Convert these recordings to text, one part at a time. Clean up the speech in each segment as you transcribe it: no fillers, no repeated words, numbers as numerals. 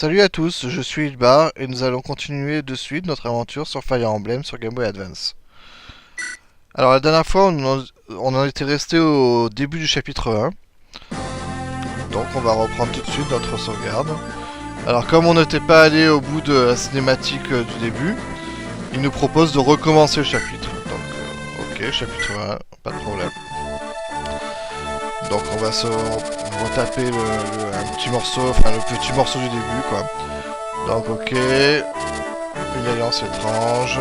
Salut à tous, je suis Ilbar et nous allons continuer de suite notre aventure sur Fire Emblem sur Game Boy Advance. Alors la dernière fois on en était resté au début du chapitre 1. Donc on va reprendre tout de suite notre sauvegarde. Alors comme on n'était pas allé au bout de la cinématique du début, il nous propose de recommencer le chapitre. Donc ok, chapitre 1, pas de problème. Donc on va taper un petit morceau, enfin le petit morceau du début quoi. Donc ok, une alliance étrange.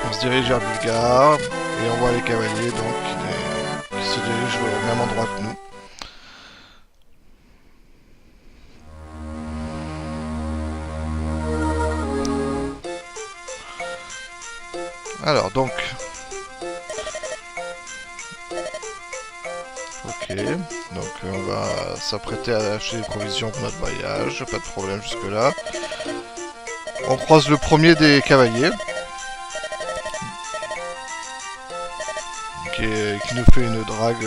On se dirige vers Bulgare et on voit les cavaliers donc qui se dirigent au même endroit que nous. Alors donc, ok, donc on va s'apprêter à acheter des provisions pour notre voyage, pas de problème jusque là. On croise le premier des cavaliers qui nous fait une drague.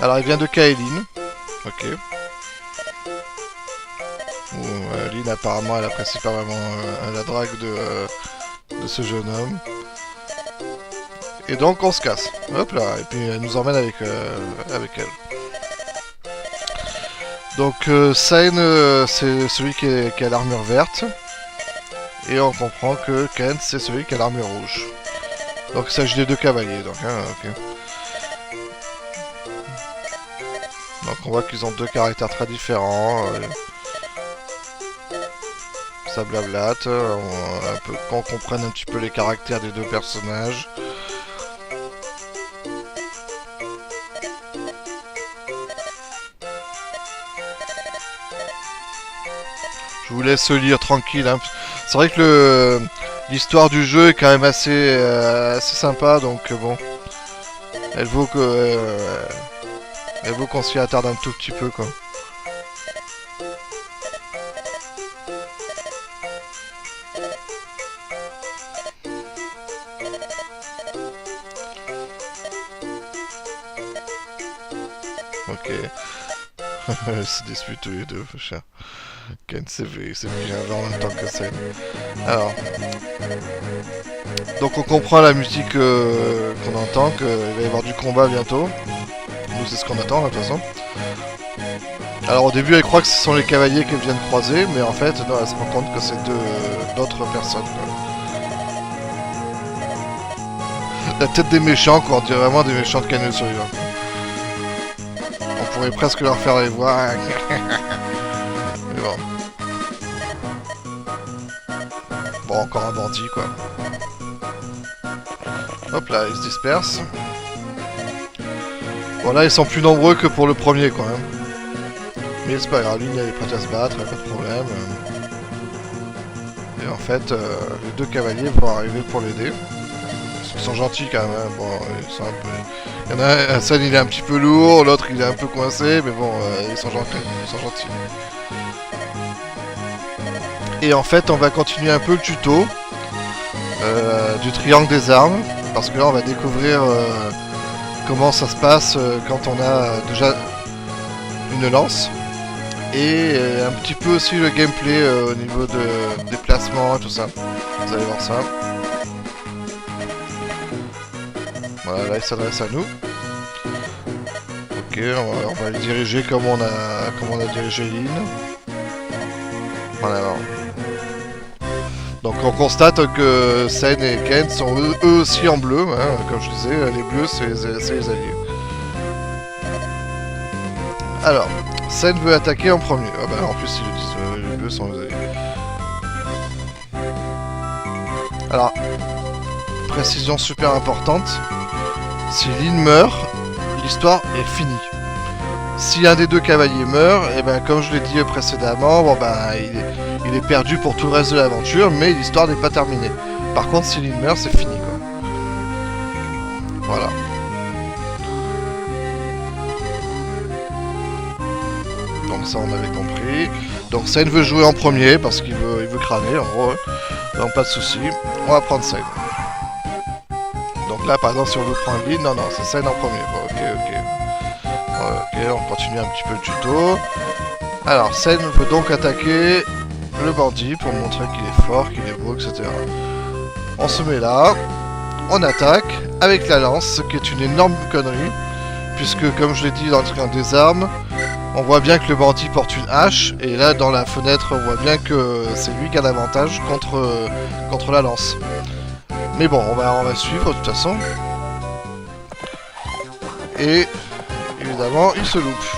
Alors il vient de Kaelin, ok. Lynn apparemment elle apprécie pas vraiment la drague de ce jeune homme. Et donc on se casse. Hop là, et puis elle nous emmène avec elle. Donc Sain c'est celui qui a l'armure verte. Et on comprend que Kent c'est celui qui a l'armure rouge. Donc il s'agit des deux cavaliers, donc hein, ok. Donc on voit qu'ils ont deux caractères très différents. Ça blablate, un peu qu'on comprenne un petit peu les caractères des deux personnages. Je vous laisse lire tranquille. Hein. C'est vrai que l'histoire du jeu est quand même assez sympa, donc bon, elle vaut qu'on s'y attarde un tout petit peu quoi. Ok. Se disputent tous les deux, cher. Ken c'est bien en même temps que c'est. Alors. Donc on comprend la musique qu'on entend, qu'il va y avoir du combat bientôt. Nous c'est ce qu'on attend de toute façon. Alors au début elle croit que ce sont les cavaliers qu'elle vient de croiser, mais en fait non, elle se rend compte que c'est d'autres personnes. Quoi. La tête des méchants quoi, on dirait vraiment des méchants de Canyon Survivor. On pourrait presque leur faire les voix. Mais bon. Bon, encore un bandit quoi. Hop là, ils se dispersent. Bon là, ils sont plus nombreux que pour le premier quoi. Hein. Mais c'est pas grave, lui il est prêt à se battre, pas de problème. Et en fait, les deux cavaliers vont arriver pour l'aider. Ils sont gentils quand même. Hein. Bon, ils sont un peu... Il y en a un seul il est un petit peu lourd, l'autre il est un peu coincé, mais bon, ils sont gentils. Et en fait, on va continuer un peu le tuto du triangle des armes, parce que là on va découvrir comment ça se passe quand on a déjà une lance. Et un petit peu aussi le gameplay au niveau de déplacement et tout ça. Vous allez voir ça. Voilà, là il s'adresse à nous. Ok, on va le diriger comme on a dirigé Lynn. Voilà. Donc on constate que Sen et Ken sont eux aussi en bleu, hein, comme je disais, les bleus c'est les alliés. Alors, Sen veut attaquer en premier. Ah bah en plus ils le disent, les bleus sont les alliés. Alors, précision super importante. Si Lynn meurt, l'histoire est finie. Si un des deux cavaliers meurt, et ben comme je l'ai dit précédemment, bon ben il est perdu pour tout le reste de l'aventure, mais l'histoire n'est pas terminée. Par contre, si Lynn meurt, c'est fini quoi. Voilà. Donc ça on avait compris. Donc Sen veut jouer en premier parce qu'il veut cramer en gros. Donc pas de souci. On va prendre Sen. Donc Là, par exemple, si on veut prendre l'île, non, c'est Sen en premier. Bon, ok, on continue un petit peu le tuto. Alors, Sen veut donc attaquer le bandit pour montrer qu'il est fort, qu'il est beau, etc. On se met là, on attaque avec la lance, ce qui est une énorme connerie, puisque, comme je l'ai dit dans le triangle des armes, on voit bien que le bandit porte une hache, et là, dans la fenêtre, on voit bien que c'est lui qui a l'avantage contre la lance. Mais bon, on va suivre de toute façon. Et évidemment, il se loupe.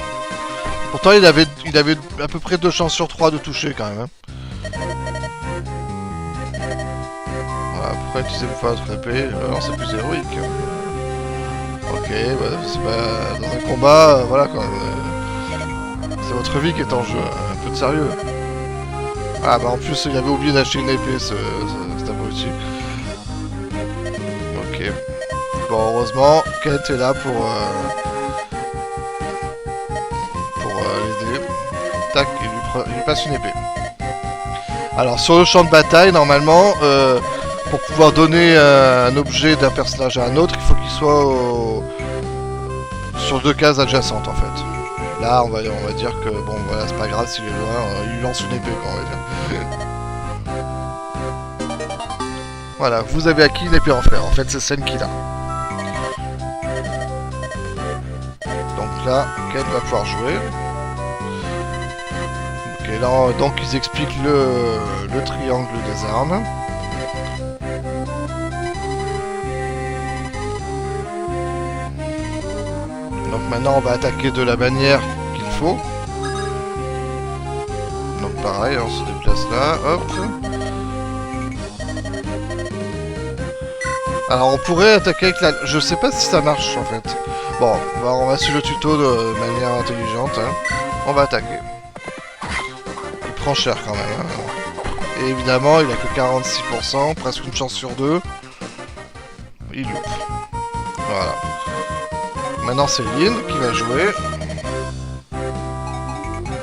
Pourtant, il avait à peu près 2 chances sur 3 de toucher quand même. Voilà, pourquoi utiliser votre épée? Alors c'est plus héroïque. Ok, bah, c'est pas dans un combat, voilà quoi. C'est votre vie qui est en jeu, un peu de sérieux. Ah bah en plus, il avait oublié d'acheter une épée, cet abruti. Ok. Bon, heureusement, Kate est là pour l'aider. Tac, il lui passe une épée. Alors, sur le champ de bataille, normalement, pour pouvoir donner un objet d'un personnage à un autre, il faut qu'il soit sur 2 cases adjacentes, en fait. Là, on va dire que, bon, voilà, c'est pas grave s'il est loin, il lui lance une épée, quoi, on va dire. Voilà, vous avez acquis une épée en fer. En fait, c'est Sen qui l'a. Donc là, Ken va pouvoir jouer. Ok, là, donc ils expliquent le triangle des armes. Donc maintenant, on va attaquer de la manière qu'il faut. Donc pareil, on se déplace là, hop. Alors on pourrait attaquer avec la... Je sais pas si ça marche en fait. Bon, on va suivre le tuto de manière intelligente. Hein. On va attaquer. Il prend cher quand même. Hein. Et évidemment, il a que 46%, presque une chance sur 2. Il loupe. Voilà. Maintenant c'est Lyn qui va jouer.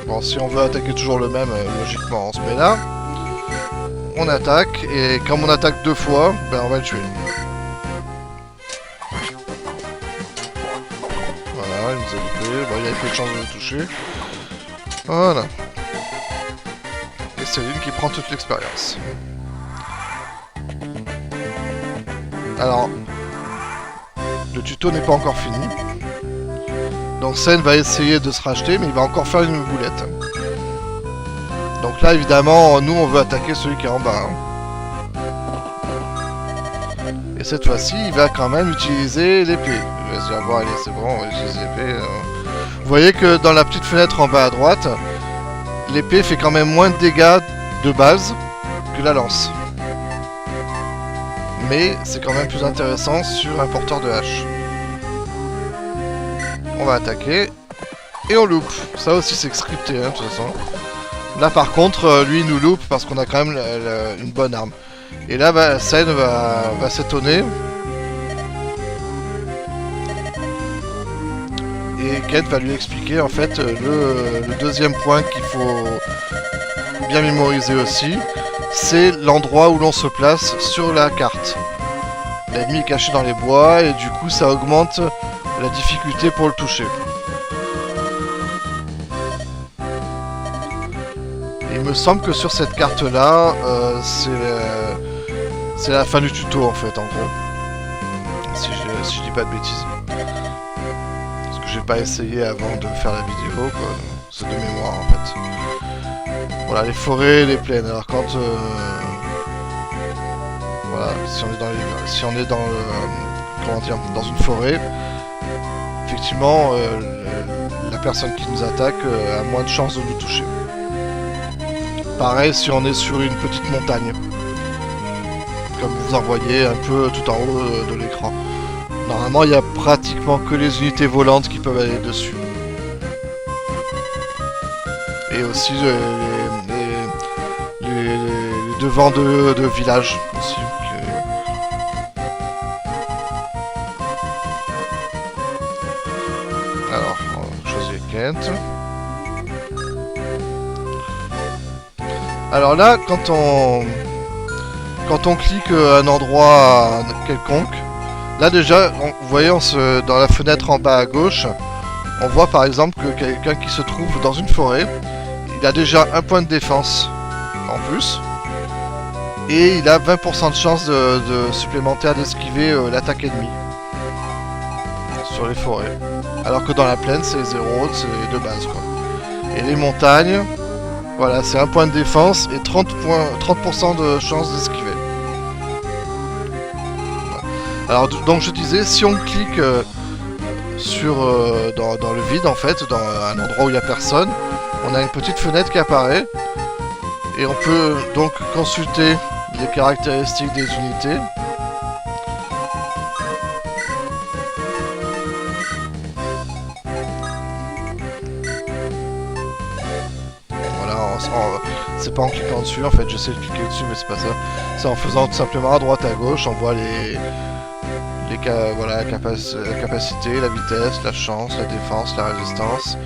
Bon, si on veut attaquer toujours le même, logiquement on se met là. On attaque, et comme on attaque 2 fois, ben on va le tuer. Voilà, il nous a loupé. Bon, il a peu de chance de le toucher. Voilà. Et c'est Lyn qui prend toute l'expérience. Alors, le tuto n'est pas encore fini. Donc Sen va essayer de se racheter, mais il va encore faire une boulette. Donc là, évidemment, nous, on veut attaquer celui qui est en bas. Hein. Et cette fois-ci, il va quand même utiliser l'épée. Il va se dire, bon, allez, c'est bon, on va utiliser l'épée. Vous voyez que dans la petite fenêtre en bas à droite, l'épée fait quand même moins de dégâts de base que la lance. Mais c'est quand même plus intéressant sur un porteur de hache. On va attaquer et on loupe. Ça aussi c'est scripté hein, de toute façon. Là par contre lui il nous loupe parce qu'on a quand même une bonne arme. Et là bah, Sen va s'étonner. Et Kate va lui expliquer en fait le deuxième point qu'il faut bien mémoriser aussi. C'est l'endroit où l'on se place sur la carte. L'ennemi est caché dans les bois et du coup ça augmente la difficulté pour le toucher. Et il me semble que sur cette carte là, c'est la fin du tuto en fait en gros. Si je dis pas de bêtises. Parce que j'ai pas essayé avant de faire la vidéo quoi. C'est de mémoire en fait. Voilà les forêts, les plaines. Alors quand voilà, si on est dans comment dire, dans une forêt, effectivement, la personne qui nous attaque a moins de chances de nous toucher. Pareil si on est sur une petite montagne, comme vous en voyez un peu tout en haut de l'écran. Normalement, il n'y a pratiquement que les unités volantes qui peuvent aller dessus. Et aussi les devants de village aussi. Alors, on va choisir Kent. Alors là, quand on clique un endroit quelconque, Là déjà, vous voyez dans la fenêtre en bas à gauche, on voit par exemple que quelqu'un qui se trouve dans une forêt, il a déjà un point de défense en plus. Et il a 20% de chance supplémentaire d'esquiver l'attaque ennemie sur les forêts. Alors que dans la plaine, c'est 0, c'est de base quoi. Et les montagnes, voilà, c'est un point de défense et 30% de chance d'esquiver. Alors donc je disais, si on clique dans le vide en fait, dans un endroit où il n'y a personne, on a une petite fenêtre qui apparaît et on peut donc consulter les caractéristiques des unités. Voilà, c'est pas en cliquant dessus, en fait j'essaie de cliquer dessus mais c'est pas ça. C'est en faisant tout simplement à droite à gauche, on voit voilà, la capacité, la vitesse, la chance, la défense, la résistance,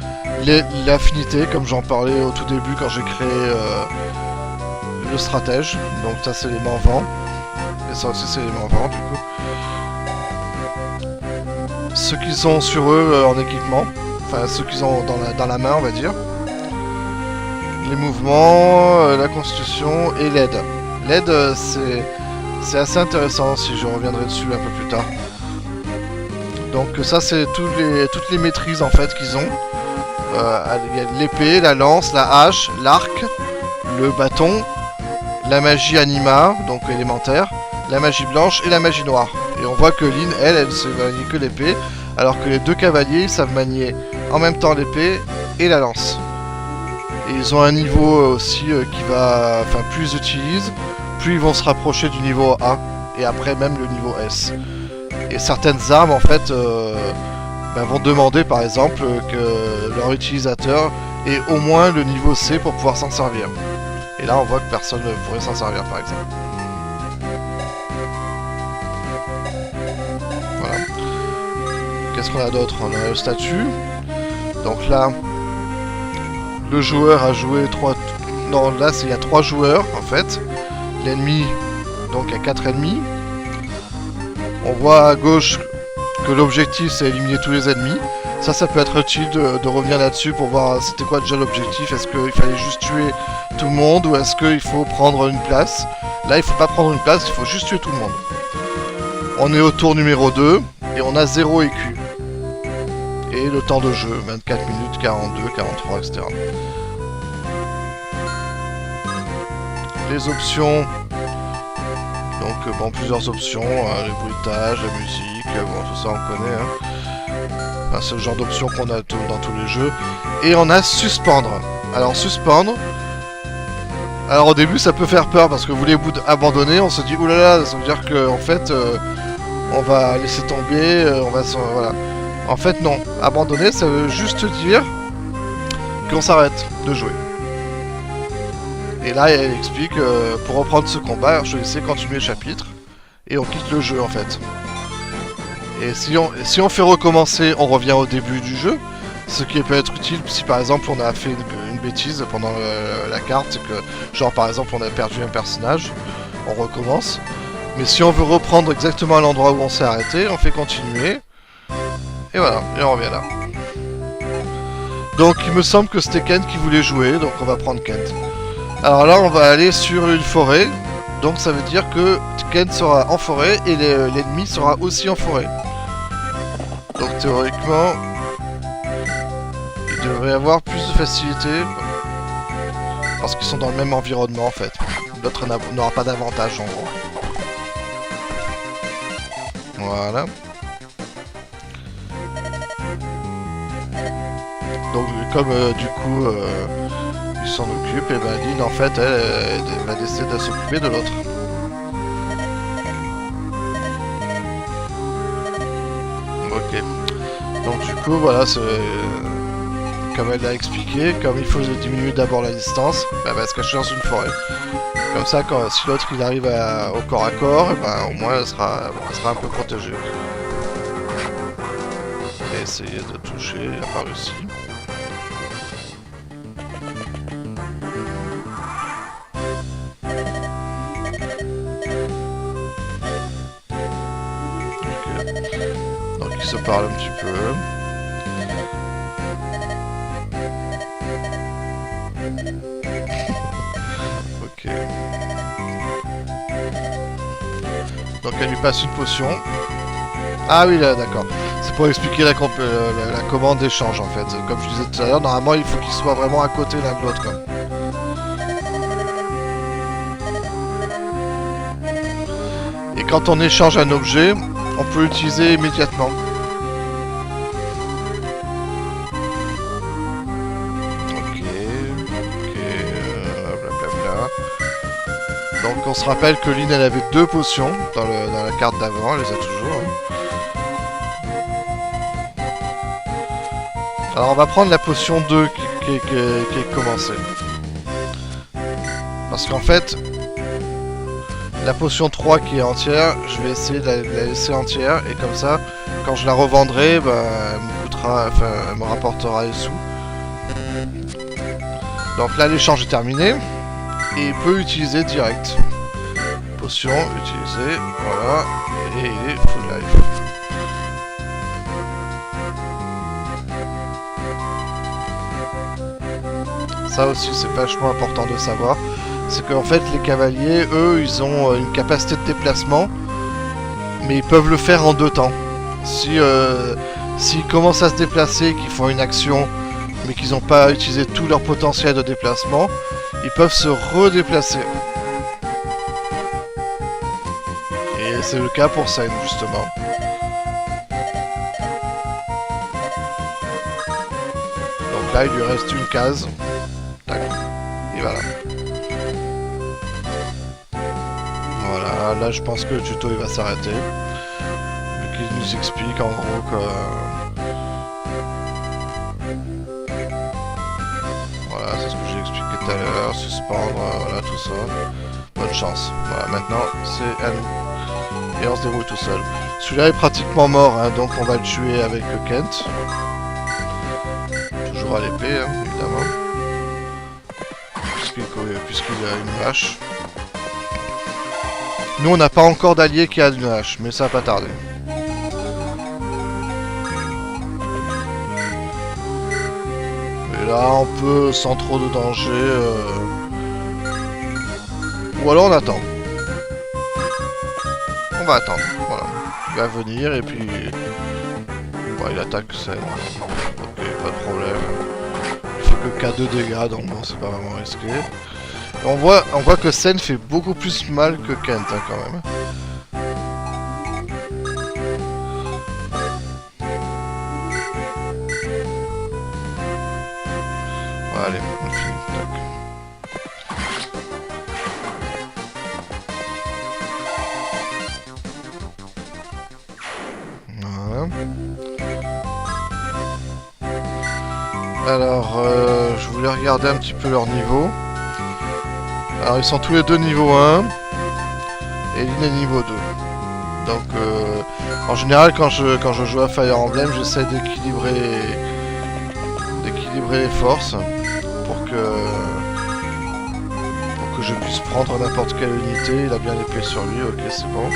l'affinité comme j'en parlais au tout début quand j'ai créé le stratège, donc ça c'est l'élément vent, et ça aussi c'est l'élément vent du coup. Ceux qui sont sur eux en équipement, enfin ceux qu'ils ont dans la main on va dire. Les mouvements, la constitution et l'aide. L'aide c'est assez intéressant aussi, je reviendrai dessus un peu plus tard. Donc ça c'est toutes les maîtrises en fait qu'ils ont. Il y a l'épée, la lance, la hache, l'arc, le bâton, la magie anima, donc élémentaire, la magie blanche et la magie noire. Et on voit que Lynn, elle se manie que l'épée, alors que les deux cavaliers ils savent manier en même temps l'épée et la lance. Et ils ont un niveau aussi qui va... Enfin, plus ils utilisent, plus ils vont se rapprocher du niveau A. Et après même le niveau S. Et certaines armes, en fait, vont demander, par exemple, que leur utilisateur ait au moins le niveau C pour pouvoir s'en servir. Et là, on voit que personne ne pourrait s'en servir, par exemple. Voilà. Qu'est-ce qu'on a d'autre? On a le statut. Donc là... Le joueur a joué 3... Non, là, il y a 3 joueurs, en fait. L'ennemi, donc, il y a 4 ennemis. On voit à gauche que l'objectif, c'est éliminer tous les ennemis. Ça peut être utile de revenir là-dessus pour voir c'était quoi déjà l'objectif. Est-ce qu'il fallait juste tuer tout le monde ou est-ce qu'il faut prendre une place? Là, il faut pas prendre une place, il faut juste tuer tout le monde. On est au tour numéro 2 et on a 0 écu. Et le temps de jeu, 24 minutes, 42, 43, etc. Les options, donc bon, plusieurs options, le bruitage, la musique, bon, tout ça on connaît. Enfin, c'est le genre d'options qu'on a dans tous les jeux. Et on a suspendre. Alors suspendre, alors au début ça peut faire peur parce que vous voulez abandonner, on se dit oulala, ça veut dire qu'en fait on va laisser tomber, voilà. En fait non, abandonner ça veut juste dire qu'on s'arrête de jouer. Et là elle explique, pour reprendre ce combat, choisissez continuer le chapitre, et on quitte le jeu en fait. Et si on fait recommencer, on revient au début du jeu, ce qui peut être utile si par exemple on a fait une bêtise pendant la carte, que genre par exemple on a perdu un personnage, on recommence. Mais si on veut reprendre exactement à l'endroit où on s'est arrêté, on fait continuer. Et voilà, et on revient là. Donc il me semble que c'était Kent qui voulait jouer, donc on va prendre Kent. Alors là on va aller sur une forêt, donc ça veut dire que Kent sera en forêt et l'ennemi sera aussi en forêt. Donc théoriquement, il devrait avoir plus de facilité, parce qu'ils sont dans le même environnement en fait. L'autre n'aura pas d'avantage en gros. Voilà. Donc comme du coup il s'en occupe, et ben Lynn en fait elle va décider de s'occuper de l'autre. Ok. Donc du coup voilà, comme elle l'a expliqué, comme il faut diminuer d'abord la distance, elle va se cacher dans une forêt. Comme ça, si l'autre il arrive au corps à corps, et ben au moins elle sera un peu protégée. Et essayer de toucher, il n'a pas réussi. Ok. se parlent un petit peu. Ok. Donc elle lui passe une potion. Ah oui, là, d'accord. C'est pour expliquer la commande d'échange, en fait. Comme je disais tout à l'heure, normalement, il faut qu'ils soient vraiment à côté l'un de l'autre, quoi. Et quand on échange un objet, on peut l'utiliser immédiatement. Ok, blablabla. Donc on se rappelle que Lynn, elle avait 2 potions dans la carte d'avant, elle les a toujours. Hein. Alors on va prendre la potion 2 qui est commencée. Parce qu'en fait, la potion 3 qui est entière, je vais essayer de la laisser entière. Et comme ça, quand je la revendrai, bah, elle me coûtera, enfin, elle me rapportera les sous. Donc là, l'échange est terminé. Et il peut utiliser direct. Potion, utiliser, voilà. Et il est full life. Ça aussi, c'est vachement important de savoir. C'est qu'en fait, les cavaliers, eux, ils ont une capacité de déplacement. Mais ils peuvent le faire en 2 temps. S'ils commencent à se déplacer, qu'ils font une action, mais qu'ils n'ont pas utilisé tout leur potentiel de déplacement, ils peuvent se redéplacer. Et c'est le cas pour Sen, justement. Donc là, il lui reste une case. Tac. Et voilà. Voilà, là je pense que le tuto il va s'arrêter. Il nous explique en gros que... Voilà, c'est ce que j'ai expliqué tout à l'heure, suspendre, voilà tout ça. Bonne chance. Voilà, maintenant c'est à nous. Et on se débrouille tout seul. Celui-là est pratiquement mort, hein, donc on va le tuer avec Kent. Toujours à l'épée, hein, évidemment. Puisqu'il a une hache. Nous on n'a pas encore d'allié qui a une hache, mais ça va pas tarder. Et là on peut sans trop de danger... Ou alors on attend. On va attendre, voilà. Il va venir et puis... Bon, il attaque ça. Ok, pas de problème. Il fait que K2 dégâts, donc bon, c'est pas vraiment risqué. Et on voit que Sen fait beaucoup plus mal que Kent, hein, quand même. Voilà, allez, on finit. Voilà. Alors, je voulais regarder un petit peu leur niveau. Alors, ils sont tous les deux niveau 1. Et Lynn est niveau 2. Donc, en général, quand je joue à Fire Emblem, j'essaie d'équilibrer les forces pour que je puisse prendre n'importe quelle unité. Il a bien l'épée sur lui, ok, c'est bon.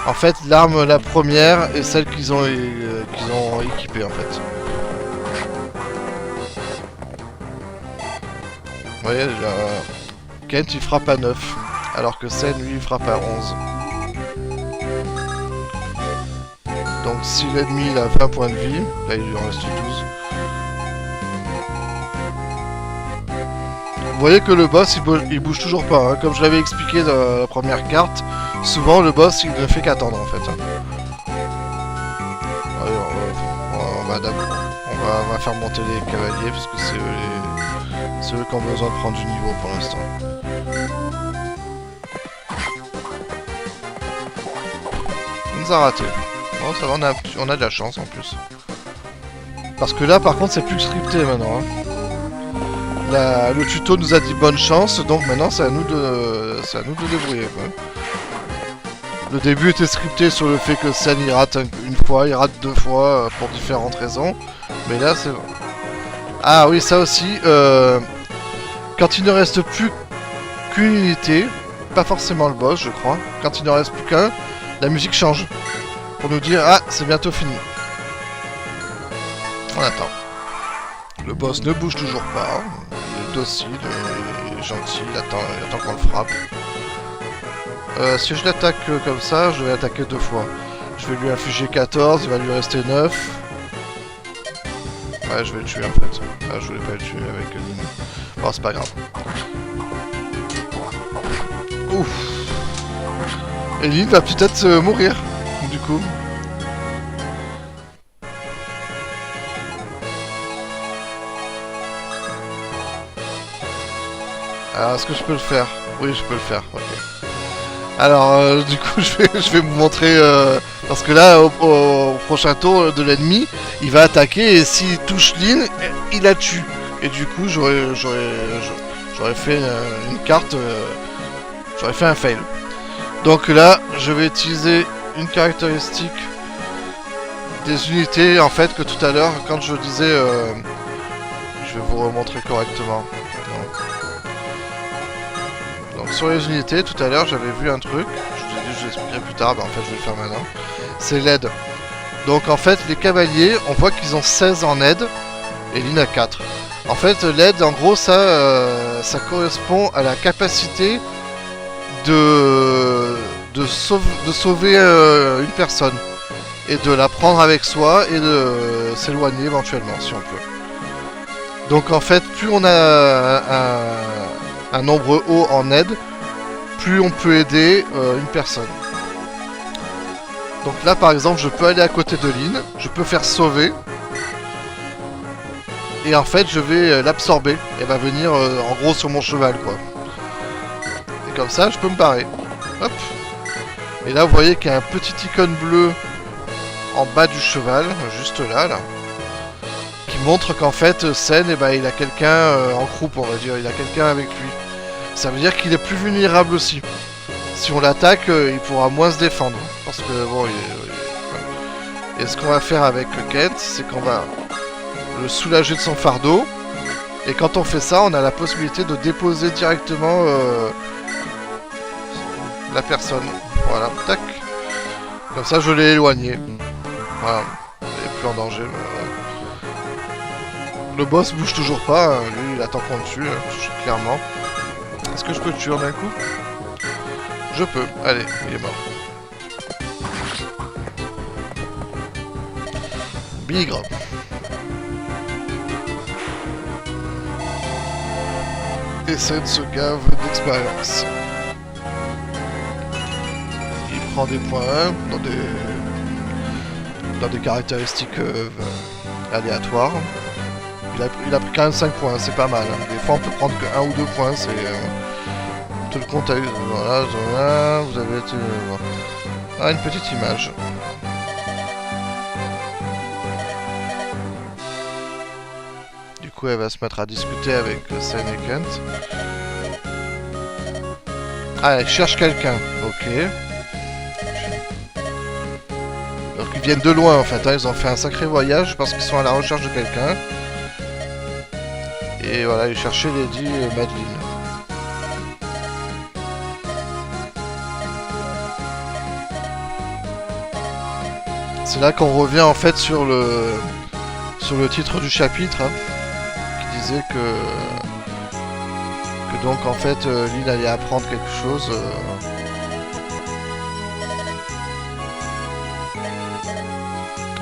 En fait, l'arme la première est celle qu'ils ont équipée, en fait. Vous voyez, là, Kent il frappe à 9, alors que Sen lui il frappe à 11. Donc si l'ennemi il a 20 points de vie, là il lui en reste 12. Vous voyez que le boss il bouge toujours pas, hein. Comme je l'avais expliqué dans la première carte, souvent le boss il ne fait qu'attendre en fait. Allez, on va faire monter les cavaliers parce que c'est eux qui ont besoin de prendre du niveau pour l'instant. On nous a raté. Bon, ça va, on a de la chance en plus. Parce que là, par contre, c'est plus scripté maintenant. Hein. Le tuto nous a dit bonne chance, donc maintenant c'est à nous de débrouiller. Quoi. Le début était scripté sur le fait que Sen il rate une fois, il rate 2 fois pour différentes raisons. Mais là, c'est bon. Ah oui, ça aussi. Quand il ne reste plus qu'une unité, pas forcément le boss, je crois. Quand il ne reste plus qu'un, la musique change. Pour nous dire, ah, c'est bientôt fini. On attend. Le boss ne bouge toujours pas. Il est docile et gentil. Il attend qu'on le frappe. Si je l'attaque comme ça, je vais l'attaquer 2 fois. Je vais lui infliger 14, il va lui rester 9. Ouais, je vais le tuer en fait. Ah, je voulais pas le tuer avec Lynn. Bon, c'est pas grave. Ouf. Et Lynn va peut-être mourir, du coup. Alors, est-ce que je peux le faire? Oui, je peux le faire, ok. Alors, du coup, je vais vous montrer... parce que là, au prochain tour de l'ennemi, il va attaquer et s'il touche Lynn, il la tue. Et du coup, j'aurais fait une carte... j'aurais fait un fail. Donc là, je vais utiliser une caractéristique des unités, en fait, que tout à l'heure, quand je disais... je vais vous remontrer correctement. Donc sur les unités, tout à l'heure, j'avais vu un truc. Je vous ai dit, je l'expliquerai plus tard, mais en fait, je vais le faire maintenant. C'est l'aide. Donc en fait, les cavaliers, on voit qu'ils ont 16 en aide, et Lynn a 4. En fait, l'aide, en gros, ça correspond à la capacité de sauver une personne et de la prendre avec soi et de s'éloigner éventuellement si on peut. Donc en fait, plus on a un nombre haut en aide, plus on peut aider une personne. Donc là par exemple, je peux aller à côté de Lynn, je peux faire sauver et en fait je vais l'absorber. Elle va venir en gros sur mon cheval quoi. Et comme ça je peux me barrer. Hop. Et là vous voyez qu'il y a un petit icône bleu en bas du cheval, juste là, qui montre qu'en fait Sen, eh ben, il a quelqu'un en croupe, on va dire, il a quelqu'un avec lui. Ça veut dire qu'il est plus vulnérable aussi. Si on l'attaque, il pourra moins se défendre. Parce que bon, et ce qu'on va faire avec Kent, c'est qu'on va le soulager de son fardeau. Et quand on fait ça, on a la possibilité de déposer directement la personne. Voilà, tac. Comme ça, je l'ai éloigné. Voilà, il n'est plus en danger. Mais voilà. Le boss bouge toujours pas, hein. Lui, il attend qu'on le tue, clairement. Est-ce que je peux le tuer en un coup? Je peux. Allez, il est mort. Bigre. Et Sen se gave d'expérience. Il prend des points dans des caractéristiques aléatoires. Il a pris quand même 5 points, c'est pas mal. Hein. Des fois on peut prendre que 1 ou 2 points, c'est... tout le compte a eu... Voilà, vous avez été... Ah, une petite image. Du coup, elle va se mettre à discuter avec Sen et Kent. Ah, elle cherche quelqu'un, ok. Donc ils viennent de loin en fait, hein. Ils ont fait un sacré voyage parce qu'ils sont à la recherche de quelqu'un. Et voilà, ils cherchaient Lady Madeline. C'est là qu'on revient en fait sur le titre du chapitre, hein, qui disait que donc en fait Lynn allait apprendre quelque chose.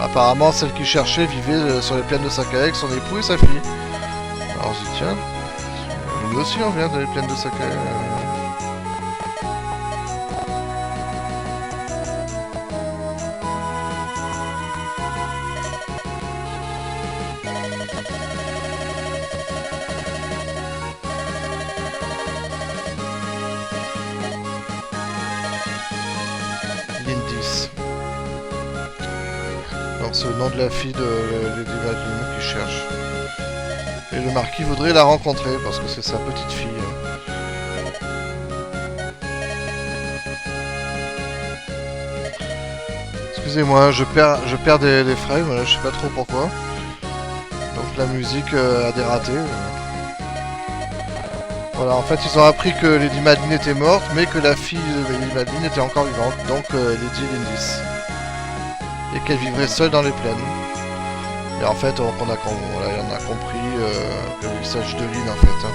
Apparemment, celle qu'il cherchait vivait sur les plaines de Sakai avec son époux et sa fille. Alors je dis tiens, nous aussi on vient des plaines de Sakai. Lindis. Alors c'est le nom de la fille de Lady Madeline qui cherche. Et le marquis voudrait la rencontrer parce que c'est sa petite fille. Excusez-moi, je perds des frames, je sais pas trop pourquoi. Donc la musique a dératé. Voilà, en fait ils ont appris que Lady Madeline était morte, mais que la fille de Lady Madeline était encore vivante, donc Lady Lindis. Et qu'elle vivrait seule dans les plaines. Et en fait, on a compris qu'il s'agit de Lynn en fait. Hein.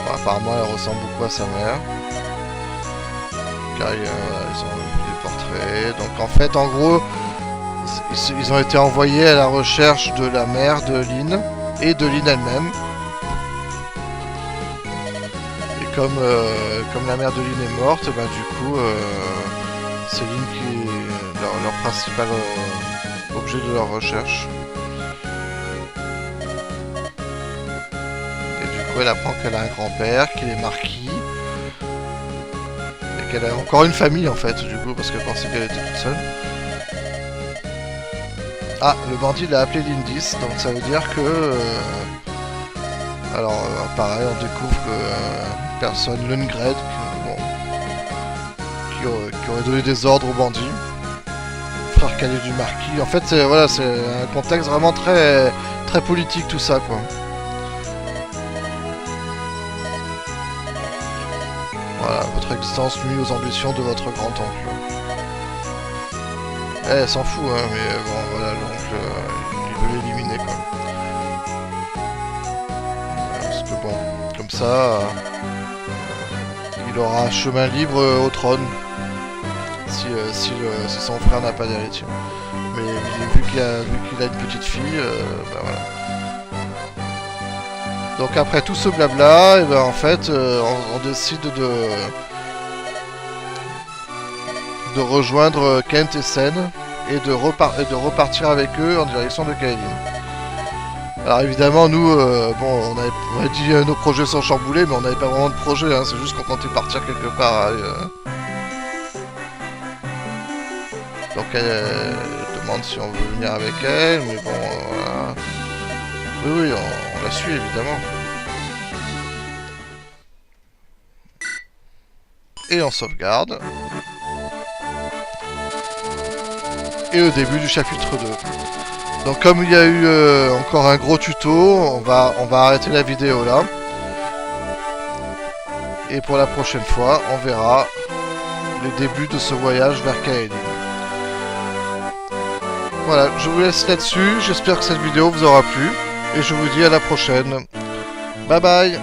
Bon, apparemment, elle ressemble beaucoup à sa mère. Car ils ont des portraits. Donc en fait, en gros, ils ont été envoyés à la recherche de la mère de Lynn et de Lynn elle-même. Et comme la mère de Lynn est morte, bah, du coup, c'est Lynn qui est leur principal objet de leur recherche. Et du coup, elle apprend qu'elle a un grand-père, qu'il est marquis. Et qu'elle a encore une famille en fait, du coup, parce qu'elle pensait qu'elle était toute seule. Ah, le bandit l'a appelé Lindis, donc ça veut dire que... alors, pareil, on découvre que une personne, Lundgren, qui aurait donné des ordres au bandit. Frère cadet du marquis. En fait, voilà, c'est un contexte vraiment très, très politique tout ça, quoi. Voilà, votre existence nuit aux ambitions de votre grand-oncle. Elle s'en fout, hein, mais bon, voilà, l'oncle, il veut l'éliminer, quoi. Parce que bon, comme ça, il aura un chemin libre au trône. Si son frère n'a pas d'héritier. Mais vu qu'il a une petite fille, bah voilà. Donc après tout ce blabla, et ben en fait, on décide de rejoindre Kent et Sen et de repartir avec eux en direction de Kaelin. Alors évidemment, nous, bon, on a dit nos projets sont chamboulés, mais on n'avait pas vraiment de projet, hein, c'est juste qu'on comptait partir quelque part. Donc elle demande si on veut venir avec elle, mais bon, voilà. Oui, on la suit évidemment. Et on sauvegarde. Et au début du chapitre 2. Donc comme il y a eu encore un gros tuto, on va arrêter la vidéo là. Et pour la prochaine fois, on verra le début de ce voyage vers Kaelin. Voilà, je vous laisse là-dessus. J'espère que cette vidéo vous aura plu. Et je vous dis à la prochaine. Bye bye.